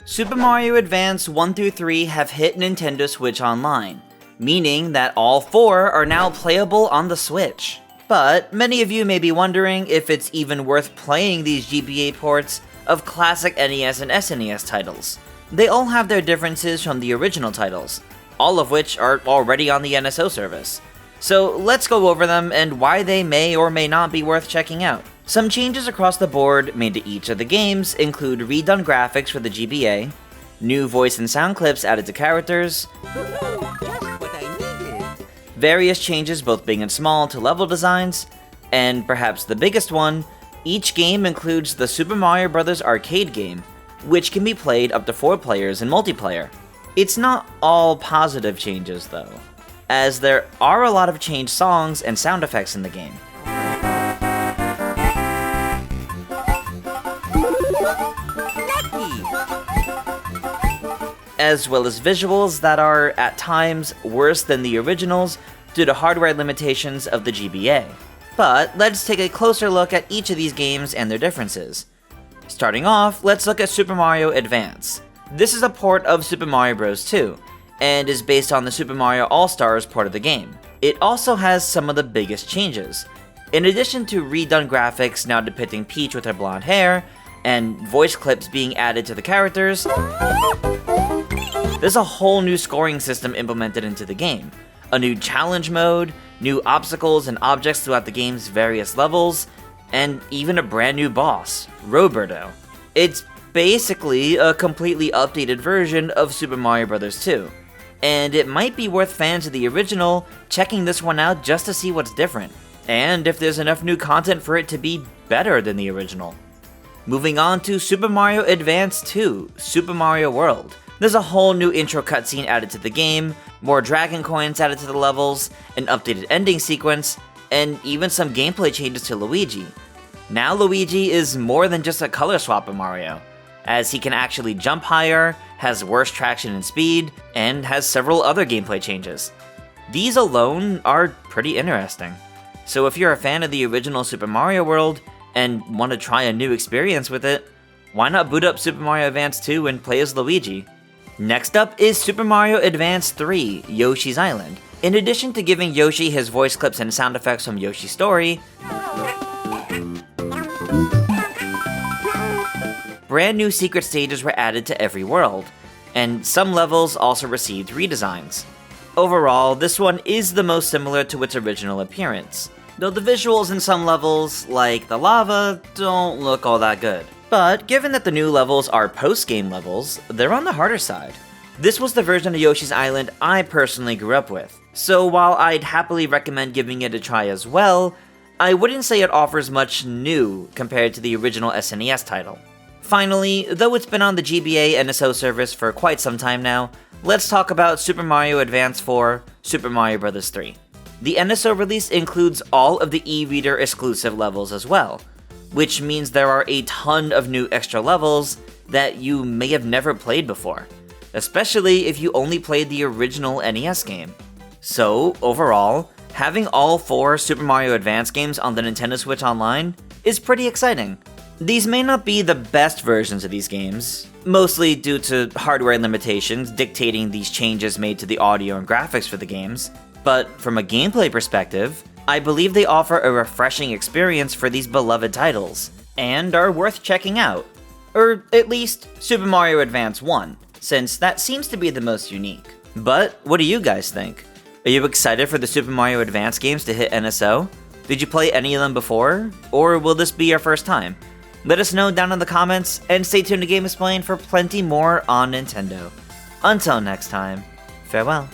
Super Mario Advance 1 through 3 have hit Nintendo Switch Online, meaning that all 4 are now playable on the Switch. But many of you may be wondering if it's even worth playing these GBA ports of classic NES and SNES titles. They all have their differences from the original titles, all of which are already on the NSO service. So let's go over them and why they may or may not be worth checking out. Some changes across the board made to each of the games include redone graphics for the GBA, new voice and sound clips added to characters, various changes both big and small to level designs, and perhaps the biggest one, each game includes the Super Mario Bros. Arcade game, which can be played up to 4 players in multiplayer. It's not all positive changes though, as there are a lot of changed songs and sound effects in the game. As well as visuals that are, at times, worse than the originals due to hardware limitations of the GBA. But let's take a closer look at each of these games and their differences. Starting off, let's look at Super Mario Advance. This is a port of Super Mario Bros. 2, and is based on the Super Mario All-Stars part of the game. It also has some of the biggest changes. In addition to redone graphics now depicting Peach with her blonde hair, and voice clips being added to the characters, there's a whole new scoring system implemented into the game, a new challenge mode, new obstacles and objects throughout the game's various levels, and even a brand new boss, Roberto. It's basically a completely updated version of Super Mario Bros. 2, and it might be worth fans of the original checking this one out just to see what's different, and if there's enough new content for it to be better than the original. Moving on to Super Mario Advance 2, Super Mario World. There's a whole new intro cutscene added to the game, more dragon coins added to the levels, an updated ending sequence, and even some gameplay changes to Luigi. Now Luigi is more than just a color swap of Mario, as he can actually jump higher, has worse traction and speed, and has several other gameplay changes. These alone are pretty interesting. So if you're a fan of the original Super Mario World, and want to try a new experience with it, why not boot up Super Mario Advance 2 and play as Luigi? Next up is Super Mario Advance 3, Yoshi's Island. In addition to giving Yoshi his voice clips and sound effects from Yoshi's Story, brand new secret stages were added to every world, and some levels also received redesigns. Overall, this one is the most similar to its original appearance, though the visuals in some levels, like the lava, don't look all that good. But given that the new levels are post-game levels, they're on the harder side. This was the version of Yoshi's Island I personally grew up with, so while I'd happily recommend giving it a try as well, I wouldn't say it offers much new compared to the original SNES title. Finally, though it's been on the GBA NSO service for quite some time now, let's talk about Super Mario Advance 4, Super Mario Bros. 3. The NSO release includes all of the e-reader exclusive levels as well, which means there are a ton of new extra levels that you may have never played before, especially if you only played the original NES game. So, overall, having all 4 Super Mario Advance games on the Nintendo Switch Online is pretty exciting. These may not be the best versions of these games, mostly due to hardware limitations dictating these changes made to the audio and graphics for the games, but from a gameplay perspective, I believe they offer a refreshing experience for these beloved titles, and are worth checking out. Or at least Super Mario Advance 1, since that seems to be the most unique. But what do you guys think? Are you excited for the Super Mario Advance games to hit NSO? Did you play any of them before? Or will this be your first time? Let us know down in the comments, and stay tuned to GameXplain for plenty more on Nintendo. Until next time, farewell.